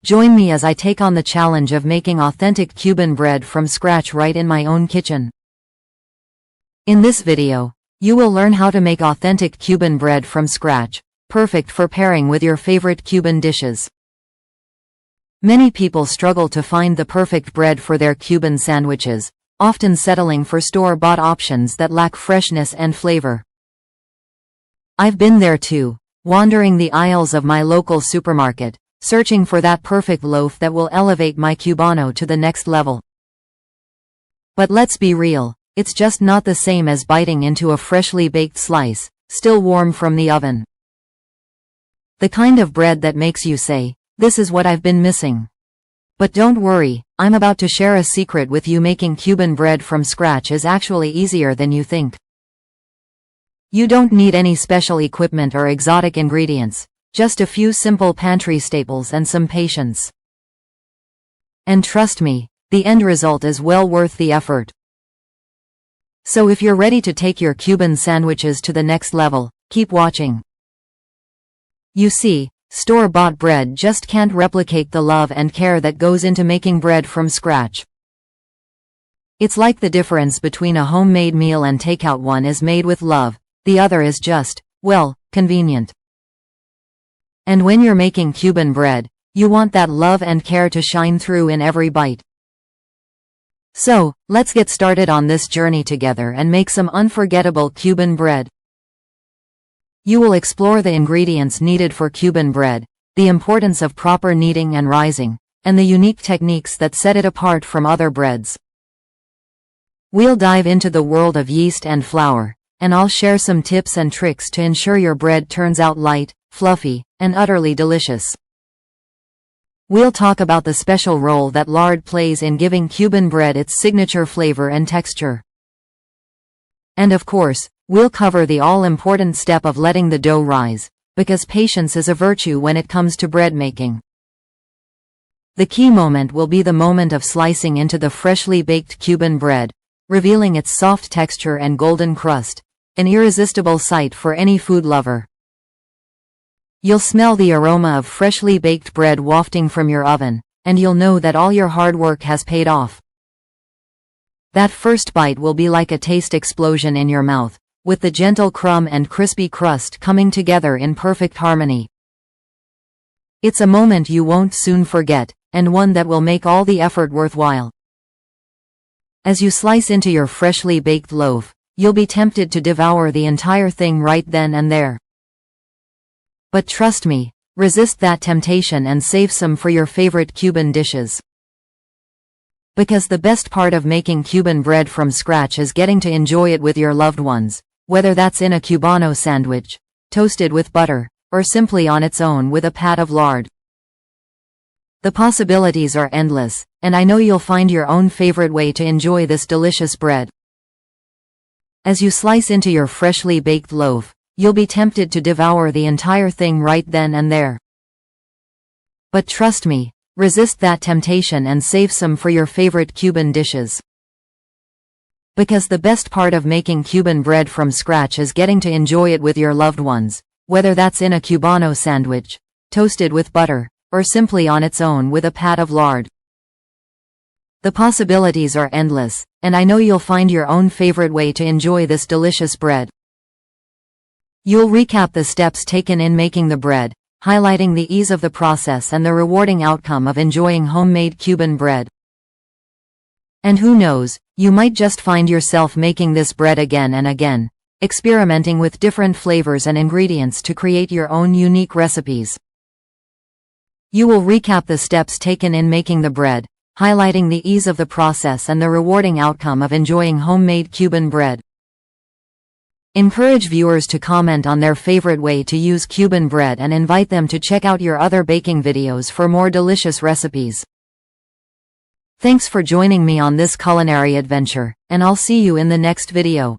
Join me as I take on the challenge of making authentic Cuban bread from scratch right in my own kitchen. In this video, you will learn how to make authentic Cuban bread from scratch, perfect for pairing with your favorite Cuban dishes. Many people struggle to find the perfect bread for their Cuban sandwiches, often settling for store-bought options that lack freshness and flavor. I've been there too, wandering the aisles of my local supermarket, searching for that perfect loaf that will elevate my Cubano to the next level. But let's be real, it's just not the same as biting into a freshly baked slice, still warm from the oven. The kind of bread that makes you say, "This is what I've been missing." But don't worry, I'm about to share a secret with you. Making Cuban bread from scratch is actually easier than you think. You don't need any special equipment or exotic ingredients, just a few simple pantry staples and some patience. And trust me, the end result is well worth the effort. So if you're ready to take your Cuban sandwiches to the next level, keep watching. You see, store-bought bread just can't replicate the love and care that goes into making bread from scratch. It's like the difference between a homemade meal and takeout. One is made with love, the other is just, well, convenient. And when you're making Cuban bread, you want that love and care to shine through in every bite. So, let's get started on this journey together and make some unforgettable Cuban bread. You will explore the ingredients needed for Cuban bread, the importance of proper kneading and rising, and the unique techniques that set it apart from other breads. We'll dive into the world of yeast and flour, and I'll share some tips and tricks to ensure your bread turns out light, fluffy, and utterly delicious. We'll talk about the special role that lard plays in giving Cuban bread its signature flavor and texture. And of course, we'll cover the all-important step of letting the dough rise, because patience is a virtue when it comes to bread making. The key moment will be the moment of slicing into the freshly baked Cuban bread, revealing its soft texture and golden crust, an irresistible sight for any food lover. You'll smell the aroma of freshly baked bread wafting from your oven, and you'll know that all your hard work has paid off. That first bite will be like a taste explosion in your mouth, with the gentle crumb and crispy crust coming together in perfect harmony. It's a moment you won't soon forget, and one that will make all the effort worthwhile. As you slice into your freshly baked loaf, you'll be tempted to devour the entire thing right then and there. But trust me, resist that temptation and save some for your favorite Cuban dishes. Because the best part of making Cuban bread from scratch is getting to enjoy it with your loved ones, whether that's in a Cubano sandwich, toasted with butter, or simply on its own with a pat of lard. The possibilities are endless, and I know you'll find your own favorite way to enjoy this delicious bread. As you slice into your freshly baked loaf, you'll be tempted to devour the entire thing right then and there. But trust me, resist that temptation and save some for your favorite Cuban dishes. Because the best part of making Cuban bread from scratch is getting to enjoy it with your loved ones, whether that's in a Cubano sandwich, toasted with butter, or simply on its own with a pat of lard. The possibilities are endless, and I know you'll find your own favorite way to enjoy this delicious bread. You'll recap the steps taken in making the bread, highlighting the ease of the process and the rewarding outcome of enjoying homemade Cuban bread. And who knows, you might just find yourself making this bread again and again, experimenting with different flavors and ingredients to create your own unique recipes. You will recap the steps taken in making the bread, highlighting the ease of the process and the rewarding outcome of enjoying homemade Cuban bread. Encourage viewers to comment on their favorite way to use Cuban bread and invite them to check out your other baking videos for more delicious recipes. Thanks for joining me on this culinary adventure, and I'll see you in the next video.